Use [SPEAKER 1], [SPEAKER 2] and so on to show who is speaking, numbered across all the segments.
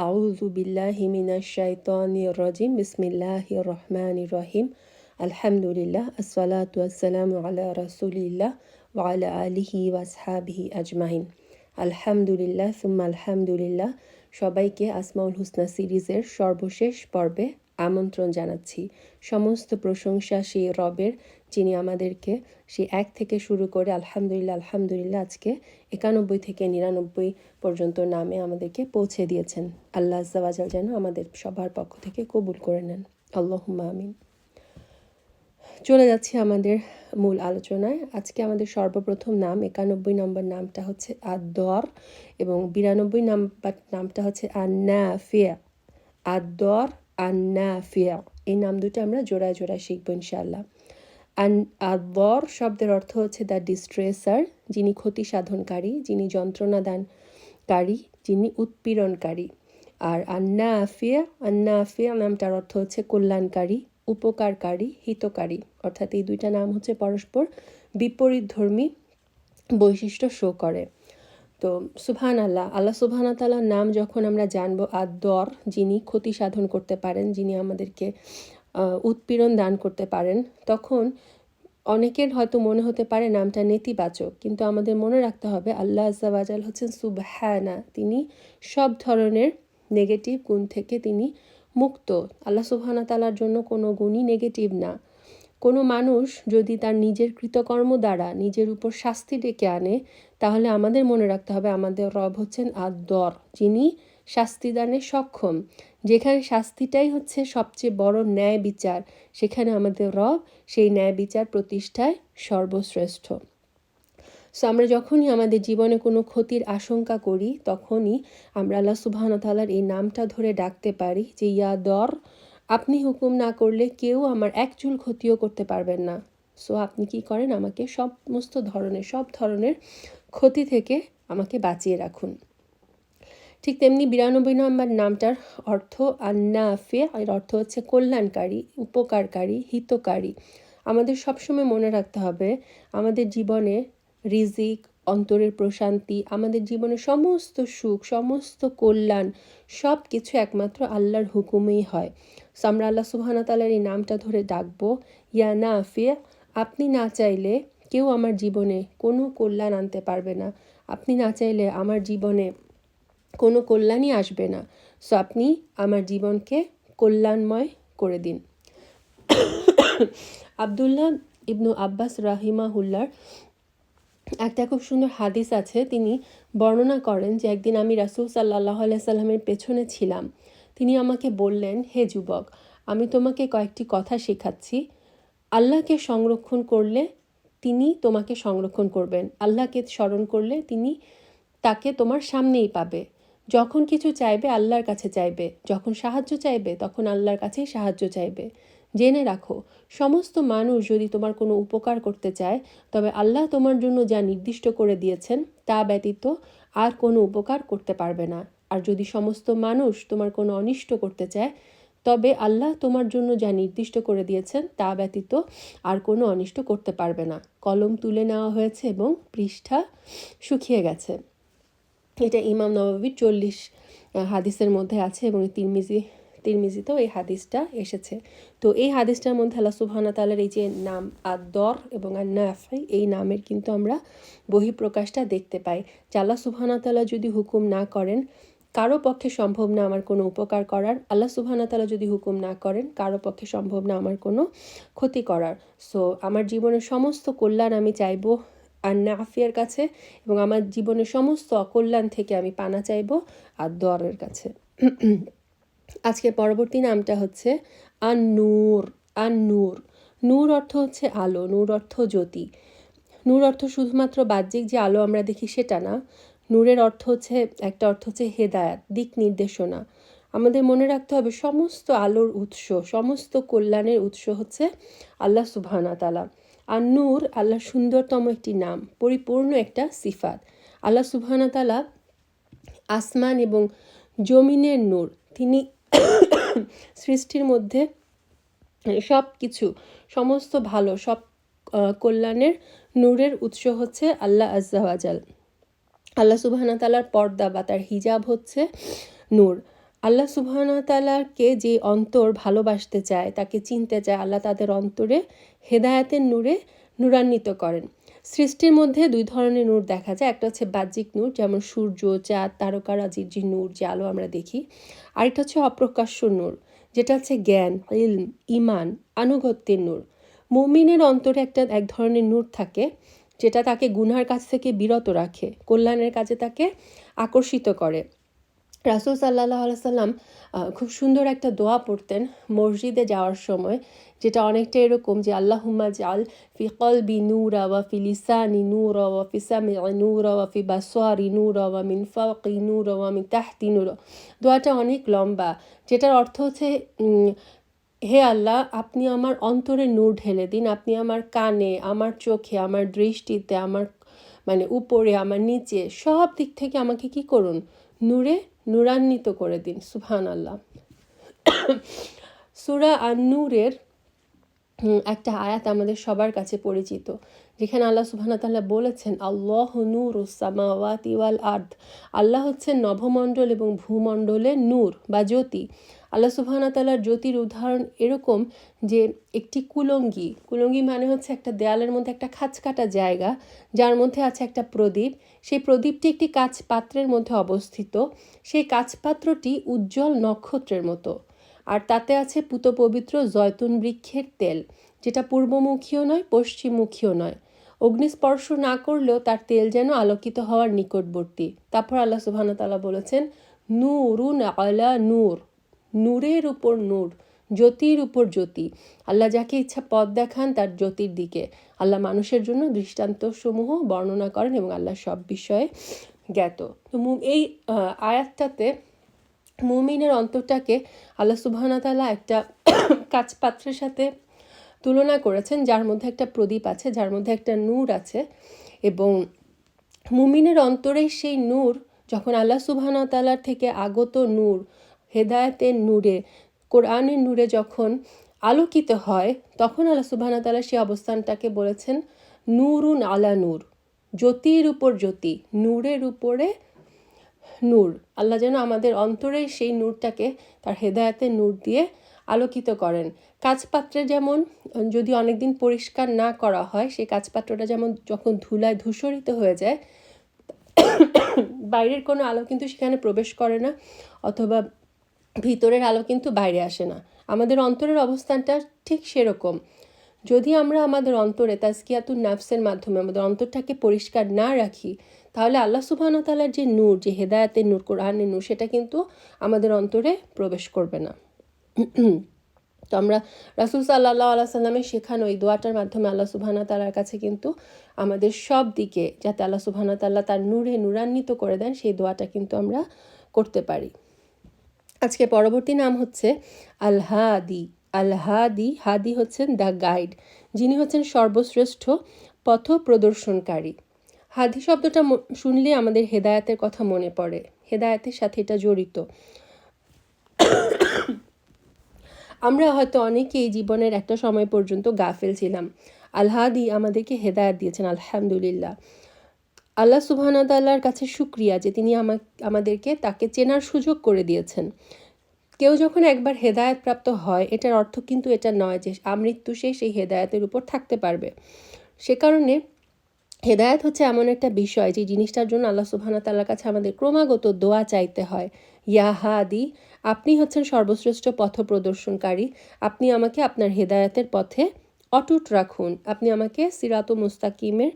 [SPEAKER 1] আউযু বিল্লাহি মিনাশ শাইতানির রাজিম বিসমিল্লাহির রহমানির রহিম আলহামদুলিল্লাহ আসসালাতু ওয়াসসালামু আলা রাসূলিল্লাহ ওয়া আলা আলিহি ওয়া আসহাবিহি আজমাইন। আলহামদুলিল্লাহ সুম্মা আলহামদুলিল্লাহ। সবাইকে আসমাউল হুসনা সিরিজের সর্বশেষ পর্বে আমন্ত্রণ জানাচ্ছি। সমস্ত প্রশংসা সেই রবের, যিনি আমাদেরকে সেই 1 থেকে শুরু করে আলহামদুলিল্লাহ আলহামদুলিল্লাহ আজকে 91 থেকে 99 পর্যন্ত নামে আমাদেরকে পৌঁছে দিয়েছেন। আল্লাহ আজ্জা ওয়াজাল যেন আমাদের সবার পক্ষ থেকে কবুল করে নেন, আল্লাহুম্মা আমিন। চলে যাচ্ছি আমাদের মূল আলোচনায়। আজকে আমাদের সর্বপ্রথম নাম 91 নম্বর নামটা হচ্ছে আদ-দর এবং 92 নম্বর নামটা হচ্ছে আন-নাফিয়া। আদ-দর, আন-নাফিয়া, এই নাম দুটো আমরা জোড়ায় জোড়ায় শিখবো ইনশাআল্লাহ। আদ-দর শব্দের অর্থ হচ্ছে দ্য ডিস্ট্রেসার, যিনি ক্ষতি সাধনকারী, যিনি যন্ত্রণা দানকারী, যিনি উৎপীড়নকারী। আর আন-নাফিয়া নামটার অর্থ হচ্ছে কল্যাণকারী, উপকারকারী, হিতকারী। অর্থাৎ এই দুইটা নাম হচ্ছে পরস্পর বিপরীতধর্মী বৈশিষ্ট্য শো করে। তো সুবহানাল্লাহ, আল্লাহ সুবহানাহু ওয়া তাআলার নাম যখন আমরা জানবো, আদ-দর, যিনি ক্ষতি সাধন করতে পারেন, যিনি আমাদেরকে উৎপীড়ন দান করতে পারেন, তখন অনেকের হয়তো মনে হতে পারে নামটা নেতিবাচক, কিন্তু আমাদের মনে রাখতে হবে আল্লাহ আজ্জা ওয়াজাল হচ্ছেন সুবহানা, তিনি সব ধরনের নেগেটিভ গুণ থেকে তিনি মুক্ত। আল্লাহ সুবহানাহু ওয়া তাআলার জন্য কোনো গুণই নেগেটিভ না। কোনো মানুষ যদি তার নিজের কৃতকর্ম দ্বারা নিজের উপর শাস্তি ডেকে আনে, তাহলে আমাদের মনে রাখতে হবে আমাদের রব হচ্ছেন আদ-দর, যিনি শাস্তিদানে সক্ষম। যেখানে শাস্তিটাই হচ্ছে সবচেয়ে বড় ন্যায় বিচার, সেখানে আমাদের রব সেই ন্যায় বিচার প্রতিষ্ঠায় সর্বশ্রেষ্ঠ। সো আমরা যখনই আমাদের জীবনে কোনো ক্ষতির আশঙ্কা করি, তখনই আমরা আল্লাহ সুবহানাহু ওয়া তাআলার এই নামটা ধরে ডাকতে পারি যে ইয়া দর, আপনি হুকুম না করলে কেউ আমার এক চুল ক্ষতিও করতে পারবেন না। সো আপনি কি করেন, আমাকে সব ধরনের ক্ষতি থেকে আমাকে বাঁচিয়ে রাখুন। ঠিক তেমনি 92 নম্বর নামটার অর্থ আন-নাফি, এর অর্থ হচ্ছে কল্যাণকারী, উপকারকারী, হিতকারী। আমাদের সবসময় মনে রাখতে হবে আমাদের জীবনে রিজিক, অন্তরের প্রশান্তি, আমাদের জীবনের সমস্ত সুখ, সমস্ত কল্যাণ, সব কিছু একমাত্র আল্লাহর হুকুমেই হয়। সো আমরা আল্লাহ সুবহানাহু ওয়া তাআলার এই নামটা ধরে ডাকবো, ইয়া নাফি, আপনি না চাইলে কেউ আমার জীবনে কোনো কল্যাণ আনতে পারবে না, আপনি না চাইলে আমার জীবনে কোনো কল্যাণই আসবে না। সো আপনি আমার জীবনকে কল্যাণময় করে দিন। আব্দুল্লাহ ইবনু আব্বাস রাহিমাহুল্লাহর একটা খুব সুন্দর হাদিস আছে। তিনি বর্ণনা করেন যে একদিন আমি রাসূল সাল্লাল্লাহু আলাইহি সাল্লামের পেছনে ছিলাম। তিনি আমাকে বললেন, হে যুবক, আমি তোমাকে কয়েকটি কথা শেখাচ্ছি। আল্লাহকে সংরক্ষণ করলে তিনি তোমাকে সংরক্ষণ করবেন, আল্লাহকে স্মরণ করলে তিনি তাকে তোমার সামনেই পাবে। যখন কিছু চাইবে আল্লাহর কাছে চাইবে, যখন সাহায্য চাইবে তখন আল্লাহর কাছেই সাহায্য চাইবে। জেনে রাখো, সমস্ত মানুষ যদি তোমার কোনো উপকার করতে চায়, তবে আল্লাহ তোমার জন্য যা নির্দিষ্ট করে দিয়েছেন তা ব্যতীত আর কোনো উপকার করতে পারবে না। আর যদি সমস্ত মানুষ তোমার কোনো অনিষ্ট করতে চায়, তবে আল্লাহ তোমার জন্য যা নির্দিষ্ট করে দিয়েছেন তা ব্যতীত আর কোনো অনিষ্ট করতে পারবে না। কলম তুলে নেওয়া হয়েছে এবং পৃষ্ঠা শুকিয়ে গেছে। এটা ইমাম নববীর 40 হাদিসের মধ্যে আছে এবং তিরমিজিতেও এই হাদিসটা এসেছে। তো এই হাদিসটার মধ্যে আল্লাহ সুবহানাহু ওয়া তাআলার এই যে নাম আদ-দর এবং আন-নাফি, এই নামের কিন্তু আমরা বহিঃপ্রকাশটা দেখতে পাই যে আল্লাহ সুবহানাহু ওয়া তাআলা যদি হুকুম না করেন, কারো পক্ষে সম্ভব না আমার কোনো উপকার করার। আল্লাহ সুবহানাহু ওয়া তাআলা যদি হুকুম না করেন, কারো পক্ষে সম্ভব না আমার কোনো ক্ষতি করার। সো আমার জীবনের সমস্ত কল্যাণ আমি চাইবো আন-নাফিয়ার কাছে, এবং আমার জীবনের সমস্ত অকল্যাণ থেকে আমি পানা চাইবো আদ-দরের কাছে। আজকের পরবর্তী নামটা হচ্ছে আন-নূর। আন-নূর, নূর অর্থ হচ্ছে আলো, নূর অর্থ জ্যোতি। নূর অর্থ শুধুমাত্র বাহ্যিক যে আলো আমরা দেখি সেটা না। নূরের অর্থ হচ্ছে, একটা অর্থ হচ্ছে হেদায়াত, দিক নির্দেশনা। আমাদের মনে রাখতে হবে সমস্ত আলোর উৎস, সমস্ত কল্যাণের উৎস হচ্ছে আল্লাহ সুবহানাহু ওয়া তাআলা। আর নূর আল্লাহর সুন্দরতম একটি নাম, পরিপূর্ণ একটা সিফাত। আল্লাহ সুবহানাহু ওয়া তাআলা আসমান এবং জমিনের নূর, তিনি সৃষ্টির মধ্যে সব কিছু, সমস্ত ভালো, সব কল্যাণের নূরের উৎস হচ্ছে আল্লাহ আজ্জা ওয়াজাল। আল্লাহ সুবহানাহু ওয়া তাআলার পর্দা বা তার হিজাব হচ্ছে নূর। আল্লাহ সুবহানাহু ওয়া তাআলাকে যে অন্তর ভালোবাসতে চায়, তাকে চিনতে চায়, আল্লাহ তাদের অন্তরে হেদায়েতের নূরে নূরান্বিত করেন। সৃষ্টির মধ্যে দুই ধরনের নূর দেখা যায়। একটা হচ্ছে বাহ্যিক নূর, যেমন সূর্য, চাঁদ, তারকারাজির যে নূর, যে আলো আমরা দেখি। আরেকটা হচ্ছে অপ্রকাশ্য নূর, যেটা হচ্ছে জ্ঞান, ইলম, ঈমান, আনুগত্যের নূর। মুমিনের অন্তরে এক ধরনের নূর থাকে, যেটা তাকে গুনার কাছ থেকে বিরত রাখে, কল্যাণের কাজে তাকে আকর্ষিত করে। রাসূল সাল্লাল্লাহু আলাইহি সাল্লাম খুব সুন্দর একটা দোয়া পড়তেন মসজিদে যাওয়ার সময়, যেটা অনেকটা এরকম যে আল্লাহুম্মা জাল ফি কলবি নূরা ওয়া ফি লিসানি নূরা ওয়া ফি সামঈ নূরা ওয়া ফি বাসারি নূরা ওয়া মিন ফাওকি নূরা ওয়া মিন তাহতি নূরা। দোয়াটা অনেক লম্বা, যেটার অর্থ হচ্ছে হে আল্লাহ, আপনি আমার অন্তরে নূর ঢেলে দিন, আপনি আমার কানে, আমার চোখে, আমার দৃষ্টিতে, আমার উপরে, আমার নিচে, সব দিক থেকে আমাকে কি করুন, নূরে নূরান্বিত করে দিন। সুবহানাল্লাহ। সূরা আন-নূরের একটা আয়াত আমাদের সবার কাছে পরিচিত, যেখানে আল্লাহ সুবহানাহু ওয়া তাআলা বলেছেন, আল্লাহু নূরুস সামাওয়াতি ওয়াল আরদ। আল্লাহ হচ্ছেন নভমণ্ডল এবং ভূমণ্ডলের নূর বা জ্যোতি। আল্লাহ সুবহানাহু ওয়া তাআলার জ্যোতির উদাহরণ এরকম যে একটি কুলঙ্গি, কুলঙ্গি মানে হচ্ছে একটা দেয়ালের মধ্যে একটা খাঁজ কাটা জায়গা, যার মধ্যে আছে একটা প্রদীপ। সেই প্রদীপটি একটি কাঁচ পাত্রের মধ্যে অবস্থিত। সেই কাঁচ পাত্রটি উজ্জ্বল নক্ষত্রের মতো, আর তাতে আছে পুত পবিত্র জয়তুন বৃক্ষের তেল, যেটা পূর্বমুখীও নয়, পশ্চিমমুখীও নয়। অগ্নিস্পর্শ না করলেও তার তেল যেন আলোকিত হওয়ার নিকটবর্তী। তারপর আল্লাহ সুবহানাহু ওয়া তাআলা বলেছেন, নূরুন আলা নূর, নূরের উপর নূর, জ্যোতির উপর জ্যোতি। আল্লাহ যাকে ইচ্ছা পথ দেখান তার জ্যোতির দিকে। আল্লাহ মানুষের জন্য দৃষ্টান্তসমূহ বর্ণনা করেন এবং আল্লাহ সব বিষয়ে জ্ঞাত। তো এই আয়াতটাতে মুমিনের অন্তরটাকে আল্লাহ সুবহানাহু ওয়া তাআলা একটা কাচপাত্রের সাথে তুলনা করেছেন, যার মধ্যে একটা প্রদীপ আছে, যার মধ্যে একটা নূর আছে। এবং মুমিনের অন্তরে সেই নূর যখন আল্লাহ সুবহানাহু ওয়া তাআলার থেকে আগত নূর, হেদায়েতের নূরে, কোরআনের নূরে যখন আলোকিত হয়, তখন আল্লাহ সুবহানাহু ওয়া তাআলা সেই অবস্থানটাকে বলেছেন নূরুন আলা নূর, জ্যোতির উপর জ্যোতি, নূরের উপরে নূর। আল্লাহ যেন আমাদের অন্তরে সেই নূরটাকে তার হেদায়েতের নূর দিয়ে আলোকিত করেন। কাচপাত্রে যেমন যদি অনেকদিন পরিষ্কার না করা হয়, সেই কাচপাত্রটা যেমন যখন ধুলায় ধূসরিত হয়ে যায়, বাইরের কোনো আলো কিন্তু সেখানে প্রবেশ করে না, অথবা ভিতরের আলো কিন্তু বাইরে আসে না। আমাদের অন্তরের অবস্থানটা ঠিক সেরকম। যদি আমরা আমাদের অন্তরে তাজকিয়াতুন নাফসের মাধ্যমে আমাদের অন্তরটাকে পরিষ্কার না রাখি, তাহলে আল্লাহ সুবহানাহু ওয়া তাআলার যে নূর, যে হেদায়েতের নূর, কোরআনের নূর, সেটা কিন্তু আমাদের অন্তরে প্রবেশ করবে না। তো আমরা রাসূল সাল্লাল্লাহু আলাইহি সাল্লামের শেখানো এই দোয়াটার মাধ্যমে আল্লাহ সুবহানাহু ওয়া তাআলার কাছে কিন্তু আমাদের সব দিকে যাতে আল্লাহ সুবহানাহু ওয়া তাআলা তার নূরে নূরান্বিত করে দেন, সেই দোয়াটা কিন্তু আমরা করতে পারি। আজকে পরবর্তী নাম হচ্ছে আল হাদি। আল হাদি, হাদি হচ্ছেন দ্য গাইড, যিনি হচ্ছেন সর্বশ্রেষ্ঠ পথ প্রদর্শনকারী। হাদি শব্দটা শুনলে আমাদের হেদায়েতের কথা মনে পড়ে, হেদায়েতের সাথে এটা জড়িত। আমরা হয়তো অনেকেই জীবনের একটা সময় পর্যন্ত গাফেল ছিলাম। আল হাদি আমাদেরকে হেদায়েত দিয়েছেন, আলহামদুলিল্লাহ। আল্লাহ সুবহানাহু ওয়া তাআলার কাছে শুকরিয়া যে তিনি আমাদেরকে তাকে চেনার সুযোগ করে দিয়েছেন। কেউ যখন একবার হেদায়েত প্রাপ্ত হয়, এটার অর্থ কিন্তু এটা নয় যে আমৃত্যু সে সেই হেদায়েতের উপর থাকতে পারবে। সে কারণে হেদায়েত হচ্ছে এমন একটা বিষয় যে জিনিসটার জন্য আল্লাহ সুবহানাহু ওয়া তাআলার কাছে আমাদের ক্রমাগত দোয়া চাইতে হয়। ইয়া হাদি, আপনি হচ্ছেন সর্বশ্রেষ্ঠ পথ প্রদর্শনকারী, আপনি আমাকে আপনার হেদায়েতের পথে অটুট রাখুন, আপনি আমাকে সিরাতুল মুস্তাকিমের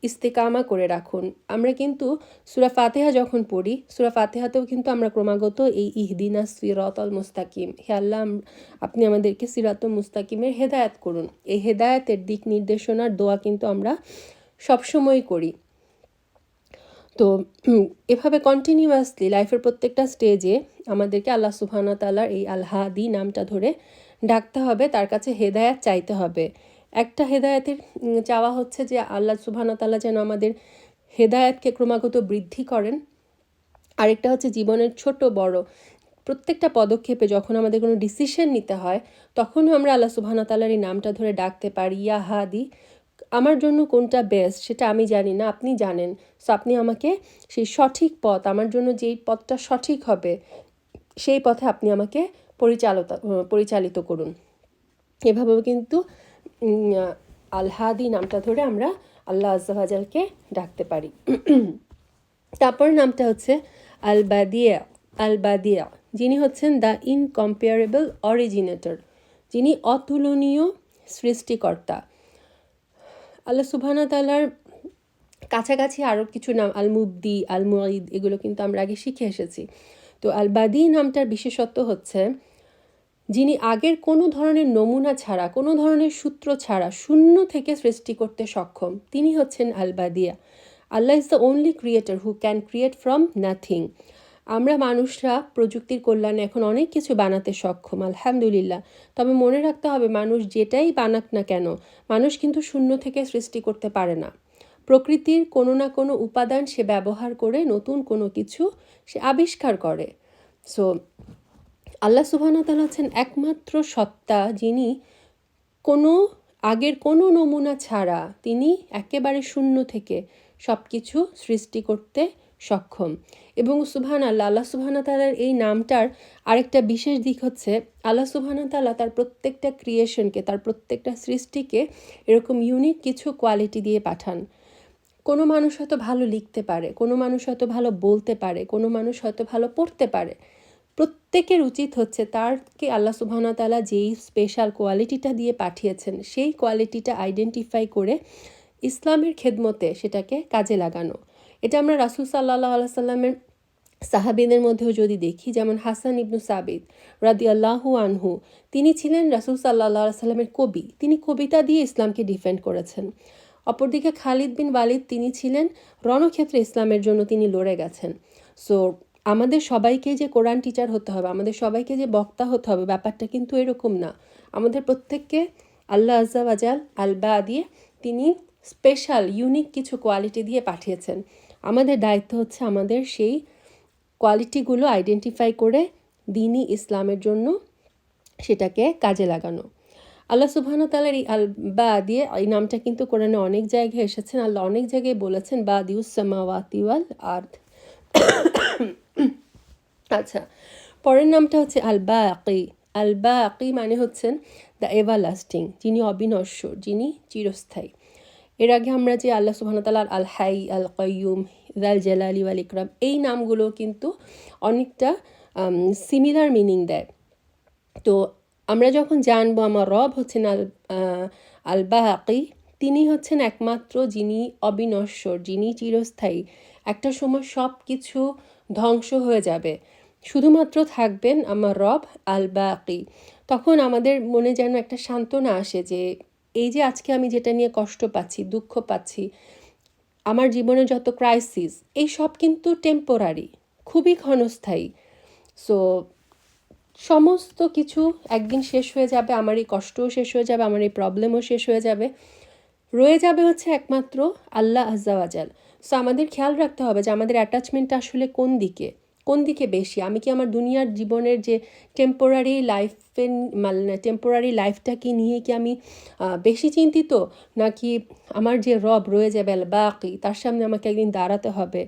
[SPEAKER 1] ইস্তেকামা করে রাখুন। আমরা কিন্তু সূরা ফাতিহা যখন পড়ি, সূরা ফাতিহাতেও কিন্তু আমরা ক্রমাগত এই ইহদিনাস সিরাতাল মুস্তাকিম, হে আল্লাহ আপনি আমাদেরকে সিরাতুল মুস্তাকিমের হেদায়েত করুন, এই হেদায়েতের দিক নির্দেশনার দোয়া কিন্তু আমরা সবসময় করি। তো এভাবে কন্টিনিউয়াসলি লাইফের প্রত্যেকটা স্টেজে আমাদেরকে আল্লাহ সুবহানাহু ওয়া তাআলার এই আল হাদি নামটা ধরে ডাকতে হবে, তার কাছে হেদায়েত চাইতে হবে। একটা হেদায়েতের চাওয়া হচ্ছে যে আল্লাহ সুবহানাহু ওয়া তাআলা যেন আমাদের হেদায়েতকে ক্রমাগত বৃদ্ধি করেন। আরেকটা হচ্ছে জীবনের ছোট বড় প্রত্যেকটা পদক্ষেপে যখন আমাদের কোনো ডিসিশন নিতে হয়, তখনও আমরা আল্লাহ সুবহানাহু ওয়া তাআলার এই নামটা ধরে ডাকতে পারি, ইয়া হাদি, আমার জন্য কোনটা বেস্ট সেটা আমি জানি না, আপনি জানেন। সো আপনি আমাকে সেই সঠিক পথ, আমার জন্য যেই পথটা সঠিক হবে সেই পথে আপনি আমাকে পরিচালিত করুন। এভাবেও কিন্তু আল হাদি নামটা ধরে আমরা আল্লাহ আজ্জা ওয়াজালকে ডাকতে পারি। তারপর নামটা হচ্ছে আল বাদিয়া। আল বাদিয়া, যিনি হচ্ছেন দ্য ইনকম্পেয়ারেবল অরিজিনেটর, যিনি অতুলনীয় সৃষ্টিকর্তা। আল্লাহ সুবহানাহু ওয়া তাআলার কাছাকাছি আরও কিছু নাম, আল মুবদি, আল মুঈদ, এগুলো কিন্তু আমরা আগে শিখে এসেছি। তো আল বাদি নামটার বিশেষত্ব হচ্ছে যিনি আগের কোনো ধরনের নমুনা ছাড়া, কোনো ধরনের সূত্র ছাড়া শূন্য থেকে সৃষ্টি করতে সক্ষম, তিনি হচ্ছেন আল বাদিয়া। Allah is the only creator who can create from nothing. আমরা মানুষরা প্রযুক্তির কল্যাণে এখন অনেক কিছু বানাতে সক্ষম, আলহামদুলিল্লাহ। তবে মনে রাখতে হবে, মানুষ যেটাই বানাক না কেন, মানুষ কিন্তু শূন্য থেকে সৃষ্টি করতে পারে না। প্রকৃতির কোনো না কোনো উপাদান সে ব্যবহার করে নতুন কোনো কিছু সে আবিষ্কার করে। সো আল্লাহ সুবহানাহু ওয়া তাআলা হচ্ছেন একমাত্র সত্তা, যিনি কোনো আগের কোনো নমুনা ছাড়া তিনি একেবারে শূন্য থেকে সব কিছু সৃষ্টি করতে সক্ষম। এবং আল্লাহ সুবহানাহু ওয়া তাআলার এই নামটার আরেকটা বিশেষ দিক হচ্ছে, আল্লাহ সুবহানাহু ওয়া তাআলা তার প্রত্যেকটা ক্রিয়েশনকে, তার প্রত্যেকটা সৃষ্টিকে এরকম ইউনিক কিছু কোয়ালিটি দিয়ে পাঠান। কোনো মানুষ হয়তো ভালো লিখতে পারে, কোনো মানুষ হয়তো ভালো বলতে পারে, কোনো মানুষ হয়তো ভালো পড়তে পারে। প্রত্যেকের উচিত হচ্ছে তারকে আল্লাহ সুবহানাহু ওয়া তাআলা যেই স্পেশাল কোয়ালিটিটা দিয়ে পাঠিয়েছেন সেই কোয়ালিটিটা আইডেন্টিফাই করে ইসলামের খেদমতে সেটাকে কাজে লাগানো। এটা আমরা রাসূল সাল্লাল্লাহু আলাইহি সাল্লামের সাহাবীদের মধ্যেও যদি দেখি, যেমন হাসান ইবনু সাবিত রাদিয়াল্লাহু আনহু, তিনি ছিলেন রাসূল সাল্লাল্লাহু আলাইহি সাল্লামের কবি। তিনি কবিতা দিয়ে ইসলামকে ডিফেন্ড করেছেন। অপরদিকে খালিদ বিন ওয়ালিদ, তিনি ছিলেন রণক্ষেত্রে ইসলামের জন্য তিনি লড়ে গেছেন। সো আমাদের সবাইকে যে কোরআন টিচার হতে হবে, আমাদের সবাইকে যে বক্তা হতে হবে, ব্যাপারটা কিন্তু এরকম না। আমাদের প্রত্যেককে আল্লাহ আজ্জা ওয়াজাল আল বাদি তিনি স্পেশাল ইউনিক কিছু কোয়ালিটি দিয়ে পাঠিয়েছেন। আমাদের দায়িত্ব হচ্ছে আমাদের সেই কোয়ালিটিগুলো আইডেন্টিফাই করে দ্বীনি ইসলামের জন্য সেটাকে কাজে লাগানো। আল্লাহ সুবহানাহু ওয়া তাআলার এই আল বাদি, এই নামটা কিন্তু কোরআনে অনেক জায়গায় এসেছেন। আল্লাহ অনেক জায়গায় বলেছেন বাদিউস সামাওয়াতি ওয়াল আরদ। আচ্ছা, পরের নামটা হচ্ছে আল বাকি। আল বাকি মানে হচ্ছেন দ্য এভারলাস্টিং, যিনি অবিনশ্বর, যিনি চিরস্থায়ী। এর আগে আমরা যে আল্লাহ সুবহানাহু ওয়া তাআলার আল হাই, আল কাইয়ুম, যাল জালালি ওয়াল ইকরাম, এই নামগুলো কিন্তু অনেকটা সিমিলার মিনিং দেয়। তো আমরা যখন জানবো আমার রব হচ্ছেন আল বাকি, তিনি হচ্ছেন একমাত্র যিনি অবিনশ্বর, যিনি চিরস্থায়ী। একটা সময় সব কিছু ধ্বংস হয়ে যাবে, শুধুমাত্র থাকবেন আমার রব আল বাকি। তখন আমাদের মনে যেন একটা সান্ত্বনা আসে যে এই যে আজকে আমি যেটা নিয়ে কষ্ট পাচ্ছি, দুঃখ পাচ্ছি, আমার জীবনে যত ক্রাইসিস, এই সব কিন্তু টেম্পোরারি, খুবই ক্ষণস্থায়ী। সো সমস্ত কিছু একদিন শেষ হয়ে যাবে, আমার এই কষ্টও শেষ হয়ে যাবে, আমার এই প্রবলেমও শেষ হয়ে যাবে। রয়ে যাবে হচ্ছে একমাত্র আল্লাহ আজ্জা ওয়াজাল। সো আমাদের খেয়াল রাখতে হবে যে আমাদের অ্যাটাচমেন্টটা আসলে কোন দিকে বেশি। আমি কি আমার দুনিয়ার জীবনের যে টেম্পোরারি লাইফটাকে নিয়ে কি আমি বেশি চিন্তিত, নাকি আমার যে রব রয়ে যাবে আল বাকি, তার সামনে আমাকে একদিন দাঁড়াতে হবে,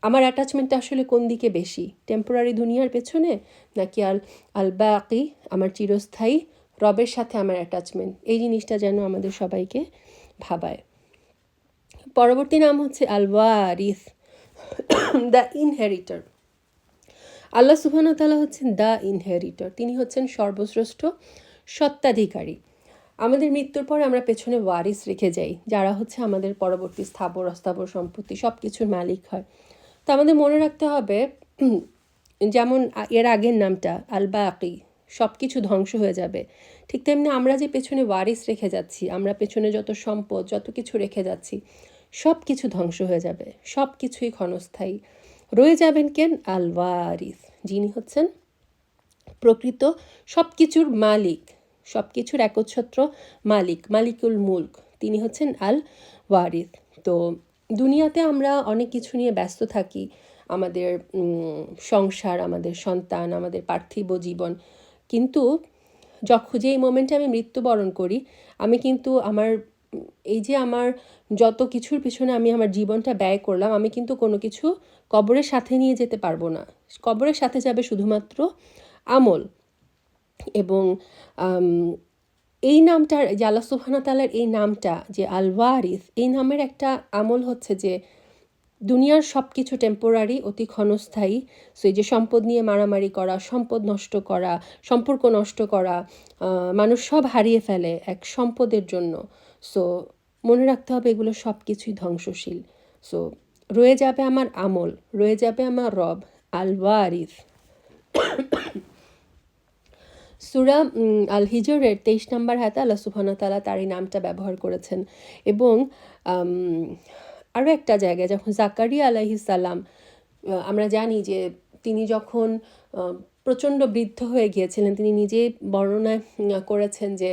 [SPEAKER 1] আমার অ্যাটাচমেন্টটা আসলে কোন দিকে বেশি, টেম্পোরারি দুনিয়ার পেছনে, নাকি আল বাকি আমার চিরস্থায়ী রবের সাথে আমার অ্যাটাচমেন্ট? এই জিনিসটা যেন আমাদের সবাইকে ভাবায়। পরবর্তী নাম হচ্ছে আল ওয়ারিস, দ্য ইনহেরিটর। আল্লাহ সুবহানাহু ওয়া তাআলা হচ্ছেন দ্য ইনহেরিটর, তিনি হচ্ছেন সর্বশ্রেষ্ঠ সত্ত্বাধিকারী। আমাদের মৃত্যুর পরে আমরা পেছনে ওয়ারিস রেখে যাই, যারা হচ্ছে আমাদের পরবর্তী স্থাবর অস্থাবর সম্পত্তি সব কিছুর মালিক হয়। তো আমাদের মনে রাখতে হবে, যেমন এর আগের নামটা আল বাকি, সব কিছু ধ্বংস হয়ে যাবে, ঠিক তেমনি আমরা যে পেছনে ওয়ারিস রেখে যাচ্ছি, আমরা পেছনে যত সম্পদ যত কিছু রেখে যাচ্ছি, সব কিছু ধ্বংস হয়ে যাবে, সব কিছুই ক্ষণস্থায়ী। রয়ে যাবেন কেন? আল ওয়ারিস, যিনি হচ্ছেন প্রকৃত সব কিছুর মালিক, সব কিছুর একচ্ছত্র মালিক, মালিকুল মুলক, তিনি হচ্ছেন আল ওয়ারিস। তো দুনিয়াতে আমরা অনেক কিছু নিয়ে ব্যস্ত থাকি, আমাদের সংসার, আমাদের সন্তান, আমাদের পার্থিব জীবন, কিন্তু যেই মোমেন্টে আমি মৃত্যুবরণ করি, আমি কিন্তু আমার এই যে আমার যত কিছুর পিছনে আমি আমার জীবনটা ব্যয় করলাম, আমি কিন্তু কোনো কিছু কবরের সাথে নিয়ে যেতে পারবো না। কবরের সাথে যাবে শুধুমাত্র আমল। এবং এই নামটার, যে আল্লাহ সুবহানাহু ওয়া তাআলার এই নামটা যে আল ওয়ারিস, এই নামের একটা আমল হচ্ছে যে দুনিয়ার সব কিছু টেম্পোরারি, অতি ক্ষণস্থায়ী। সো এই যে সম্পদ নিয়ে মারামারি করা, সম্পদ নষ্ট করা, সম্পর্ক নষ্ট করা, মানুষ সব হারিয়ে ফেলে এক সম্পদের জন্য। সো মনে রাখতে হবে এগুলো সব কিছুই ধ্বংসশীল। সো রয়ে যাবে আমার আমল, রয়ে যাবে আমার রব আল ওয়ারিস। সূরা আল হিজরের 23 নম্বর আয়াতে আল্লাহ সুবহানাহু ওয়া তাআলা তার এই নামটা ব্যবহার করেছেন। এবং আরও একটা জায়গায় যখন জাকারিয়া আলাইহিস সালাম, আমরা জানি যে তিনি যখন প্রচণ্ড বৃদ্ধ হয়ে গিয়েছিলেন, তিনি নিজেই বর্ণনা করেছেন যে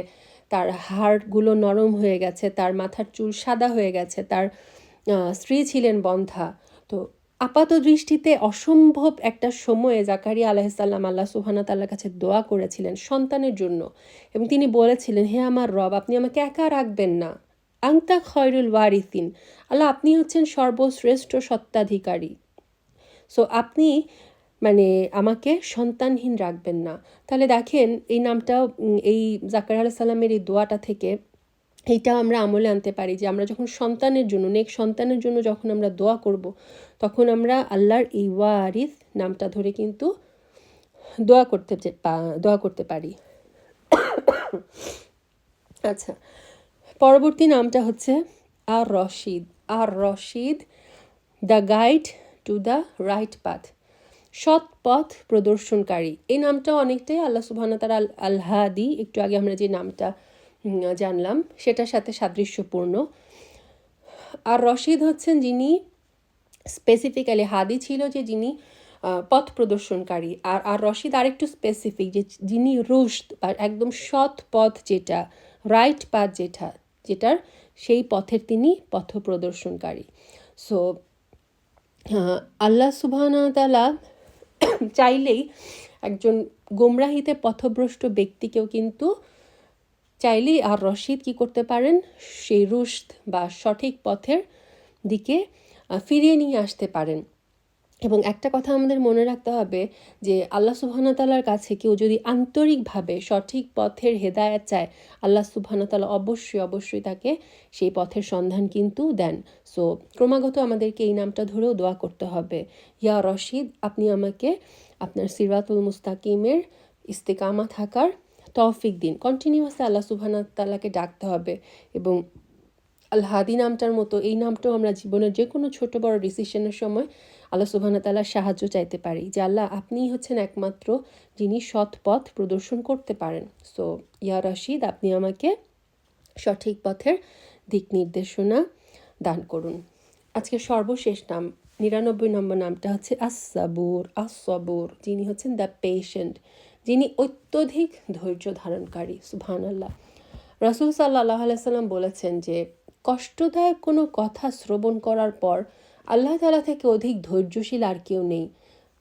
[SPEAKER 1] তার হাড়গুলো নরম হয়ে গেছে, তার মাথার চুল সাদা হয়ে গেছে, তার স্ত্রী ছিলেন বন্ধ্যা। তো আপাত দৃষ্টিতে অসম্ভব একটা সময়ে জাকারিয়া আলাইহিসসালাম আল্লাহ সুবহানাহু ওয়া তাআলার কাছে দোয়া করেছিলেন সন্তানের জন্য। এবং তিনি বলেছিলেন, হে আমার রব, আপনি আমাকে একা রাখবেন না। আনতা খয়রুল ওয়ারিসিন, আল্লাহ আপনি হচ্ছেন সর্বশ্রেষ্ঠ সত্ত্বাধিকারী। সো আপনি মানে আমাকে সন্তানহীন রাখবেন না। তাহলে দেখেন এই নামটাও, এই জাকারিয়া আলাইহিস সালামের এই দোয়াটা থেকে এইটাও আমরা আমলে আনতে পারি যে আমরা যখন সন্তানের জন্য, নেক সন্তানের জন্য যখন আমরা দোয়া করব, তখন আমরা আল্লাহর এই ওয়ারিস নামটা ধরে কিন্তু দোয়া করতে পারি। আচ্ছা, পরবর্তী নামটা হচ্ছে আর রশিদ। আর রশিদ, the guide to the right path, সৎ পথ প্রদর্শনকারী। এই নামটা অনেকটাই আল্লাহ সুবহানাহু ওয়া তাআলা আল হাদি, একটু আগে আমরা যে নামটা জানলাম সেটার সাথে সাদৃশ্যপূর্ণ। আর রশিদ হচ্ছেন যিনি স্পেসিফিক্যালি, হাদি ছিল যে যিনি পথ প্রদর্শনকারী, আর রশিদ আরেকটু স্পেসিফিক, যে যিনি রুশদ বা একদম সৎ পথ, যেটা রাইট পাথ, যেটার সেই পথের তিনি পথ প্রদর্শনকারী। সো আল্লাহ সুবহানাহু ওয়া তাআলা চাইলেই একজন গোমরাহিতে পথভ্রষ্ট ব্যক্তিকেও কিন্তু চাইলেই আর রশিদ কী করতে পারেন, সেই রুশদ বা সঠিক পথের দিকে ফিরিয়ে নিয়ে আসতে পারেন। এবং একটা কথা আমাদের মনে রাখতে হবে যে আল্লাহ সুবহানাহু ওয়া তাআলার কাছে কেউ যদি আন্তরিকভাবে সঠিক পথের হেদায়েত চায়, আল্লাহ সুবহানাহু ওয়া তাআলা অবশ্যই তাকে সেই পথের সন্ধান কিন্তু দেন। সো ক্রমাগত আমাদেরকে এই নামটা ধরেও দোয়া করতে হবে, ইয়া রশিদ, আপনি আমাকে আপনার সিরাতুল মুস্তাকিমের ইস্তেকামা থাকার তৌফিক দিন। কন্টিনিউয়াসলি আল্লাহ সুবহানাহু ওয়া তাআলাকে ডাকতে হবে। এবং আল হাদি নামটার মতো এই নামটাও আমরা জীবনের যে কোনো ছোট বড় ডিসিশনের সময় আল্লাহ সুবহানাহু ওয়া তাআলার সাহায্য চাইতে পারি, যে আল্লাহ আপনিই হচ্ছেন একমাত্র যিনি সৎ পথ প্রদর্শন করতে পারেন। সো ইয়া রশিদ, আপনি আমাকে সঠিক পথের দিক নির্দেশনা দান করুন। আজকে সর্বশেষ নাম, 99 নম্বর নামটা হচ্ছে আস-সবুর, যিনি হচ্ছেন দ্য পেশেন্ট, যিনি অত্যধিক ধৈর্য ধারণকারী। সুবহানাল্লাহ। রাসূল সাল্লাল্লাহু আলাইহি সাল্লাম বলেছেন যে কষ্টদায়ক কোনো কথা শ্রবণ করার পর আল্লাহ তাআলা থেকে অধিক ধৈর্যশীল আর কেউ নেই।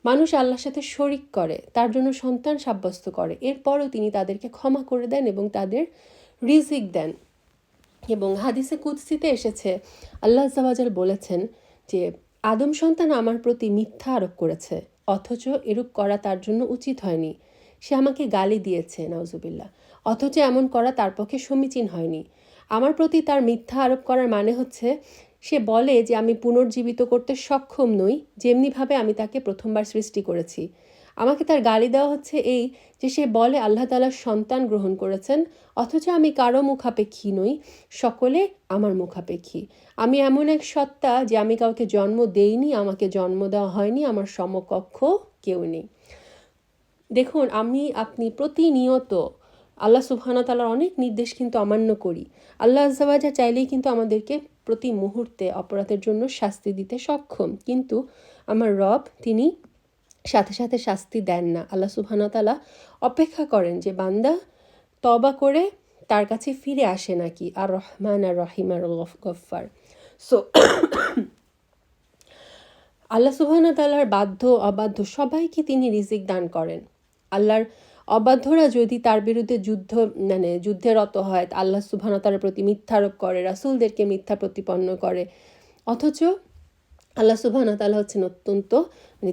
[SPEAKER 1] মানুষ আল্লাহর সাথে শরিক করে, তার জন্য সন্তান সাব্যস্ত করে, এরপরও তিনি তাদেরকে ক্ষমা করে দেন এবং তাদের রিজিক দেন। এবং হাদিসে কুদসিতে এসেছে, আল্লাহ আযজা ওয়া জাল বলেছেন যে আদম সন্তান আমার প্রতি মিথ্যা আরোপ করেছে, অথচ এরূপ করা তার জন্য উচিত হয়নি। সে আমাকে গালি দিয়েছে, নাউজুবিল্লাহ, অথচ এমন করা তার পক্ষে সমীচীন হয়নি। আমার প্রতি তার মিথ্যা আরোপ করার মানে হচ্ছে সে বলে যে আমি পুনর্জীবিত করতে সক্ষম নই, যেমনিভাবে আমি তাকে প্রথমবার সৃষ্টি করেছি। আমাকে তার গালি দেওয়া হচ্ছে এই যে সে বলে আল্লাহ তাআলা সন্তান গ্রহণ করেছেন, অথচ আমি কারো মুখাপেক্ষী নই, সকলে আমার মুখাপেক্ষী। আমি এমন এক সত্তা যে আমি কাউকে জন্ম দেইনি, আমাকে জন্ম দেওয়া হয়নি, আমার সমকক্ষ কেউ নেই। দেখুন, আপনি প্রতিনিয়ত আল্লাহ সুবহানাহু ওয়া তাআলার অনেক নির্দেশ কিন্তু অমান্য করি। আল্লাহ আযজা ওয়া জাল চাইলেই কিন্তু আমাদেরকে প্রতি মুহূর্তে অপরাধের জন্য শাস্তি দিতে সক্ষম, কিন্তু আমার রব তিনি সাথে সাথে শাস্তি দেন না। আল্লাহ সুবহানাহু ওয়া তাআলা অপেক্ষা করেন যে বান্দা তওবা করে তার কাছে ফিরে আসে নাকি। আর রহমান আর রহিম আর গফফার। সো আল্লাহ সুবহানাহু ওয়া তাআলার বাধ্য অবাধ্য সবাইকে তিনি রিজিক দান করেন। আল্লাহর অবাধ্যরা যদি তার বিরুদ্ধে যুদ্ধে রত হয়, আল্লাহ সুবহানাহু ওয়া তাআলার প্রতি মিথ্যারোপ করে, রাসূলদেরকে মিথ্যা প্রতিপন্ন করে, অথচ আল্লাহ সুবহানাহু ওয়া তাআলা হচ্ছেন অত্যন্ত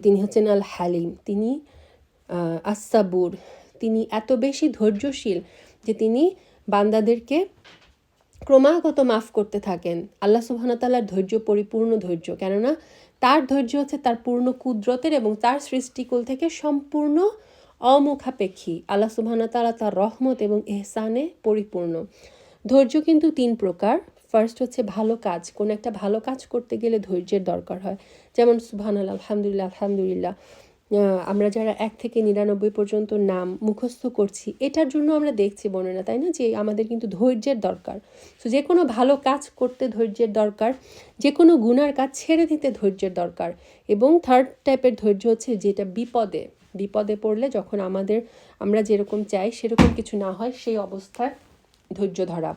[SPEAKER 1] তিনি হচ্ছেন আল হালিম, তিনি আস-সাবুর, তিনি এত বেশি ধৈর্যশীল যে তিনি বান্দাদেরকে ক্রমাগত মাফ করতে থাকেন। আল্লাহ সুবহানাহু ওয়া তাআলার ধৈর্য পরিপূর্ণ ধৈর্য, কেননা তার ধৈর্য হচ্ছে তার পূর্ণ কুদরতের এবং তার সৃষ্টিকুল থেকে সম্পূর্ণ অমুখাপেক্ষী। আল্লাহ সুবহানাহু ওয়া তাআলা তার রহমত এবং ইহসানে পরিপূর্ণ। ধৈর্য কিন্তু ৩ প্রকার। ফার্স্ট হচ্ছে ভালো কাজ, কোনো একটা ভালো কাজ করতে গেলে ধৈর্যের দরকার হয়। যেমন সুবহানাল্লাহ, আলহামদুলিল্লাহ, আলহামদুলিল্লাহ, আমরা যারা ১ থেকে ৯৯ পর্যন্ত নাম মুখস্থ করছি, এটার জন্য আমরা দেখছি বোনেরা, তাই না, যে আমাদের কিন্তু ধৈর্যের দরকার। তো যে কোনো ভালো কাজ করতে ধৈর্যের দরকার, যে কোনো গুনার কাজ ছেড়ে দিতে ধৈর্যের দরকার। এবং থার্ড টাইপের ধৈর্য হচ্ছে যেটা বিপদে পড়লে যখন আমরা যেরকম চাই সেরকম কিছু না হয়, সেই অবস্থায় ধৈর্য ধরা।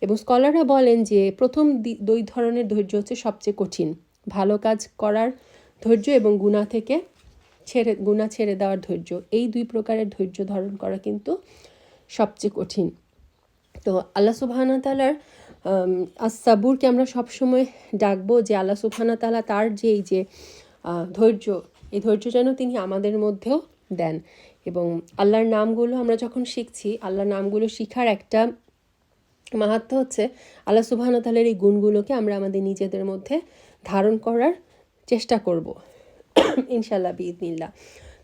[SPEAKER 1] এবং স্কলাররা বলেন যে প্রথম ২ ধরনের ধৈর্য হচ্ছে সবচেয়ে কঠিন, ভালো কাজ করার ধৈর্য এবং গুনাহ ছেড়ে দেওয়ার ধৈর্য। এই ২ প্রকারের ধৈর্য ধারণ করা কিন্তু সবচেয়ে কঠিন। তো আল্লাহ সুবহানাহু ওয়া তাআলার আস-সাবুরকে আমরা সবসময় ডাকবো যে আল্লাহ সুবহানাহু ওয়া তাআলা তার যে এই যে ধৈর্য, এই ধৈর্য যেন তিনি আমাদের মধ্যেও দেন। এবং আল্লাহর নামগুলো আমরা যখন শিখছি, আল্লাহর নামগুলো শিখার একটা মাহাত্ম্য হচ্ছে আল্লাহ সুবহানাহু ওয়া তাআলার এই গুণগুলোকে আমরা আমাদের নিজেদের মধ্যে ধারণ করার চেষ্টা করব ইনশাআল্লাহ বিইذনিল্লাহ।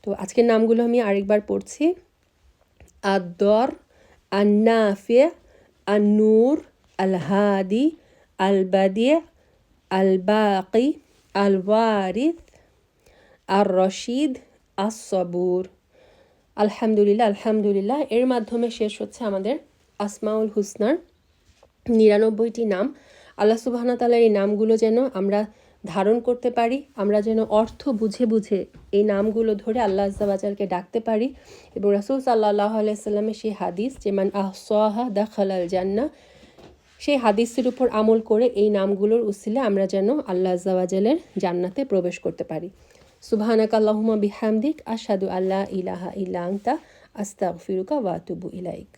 [SPEAKER 1] তো আজকের নামগুলো আমি আরেকবার পড়ছি। আদ-দর, আন-নাফি', আন-নূর, আল-হাদি, আল-বাদি', আল-বাকি, আল-ওয়ারিস, আর-রশিদ, আস-সবুর। আলহামদুলিল্লাহ, আলহামদুলিল্লাহ। এর মাধ্যমে শেষ হচ্ছে আমাদের আসমাউল হুসনার ৯৯টি নাম। আল্লাহ সুবহানাহু ওয়া তাআলার এই নামগুলো যেন আমরা ধারণ করতে পারি, আমরা যেন অর্থ বুঝে এই নামগুলো ধরে আল্লাহ আযজা ওয়া জালকে ডাকতে পারি। এবং রাসূল সাল্লাল্লাহু আলাইহি ওয়াসাল্লামের সেই হাদিস যে মান আহসাহা দাখালাল জান্নাহ, সেই হাদিসের উপর আমল করে এই নামগুলোর উসিলে আমরা যেন আল্লাহ আযজা ওয়া জালের জান্নাতে প্রবেশ করতে পারি। সুবহানাকা আল্লাহুম্মা বিহামদিক আশহাদু আল্লা ইলাহা ইল্লা আনতা আস্তাগফিরুকা ওয়া আতুবু ইলাইক।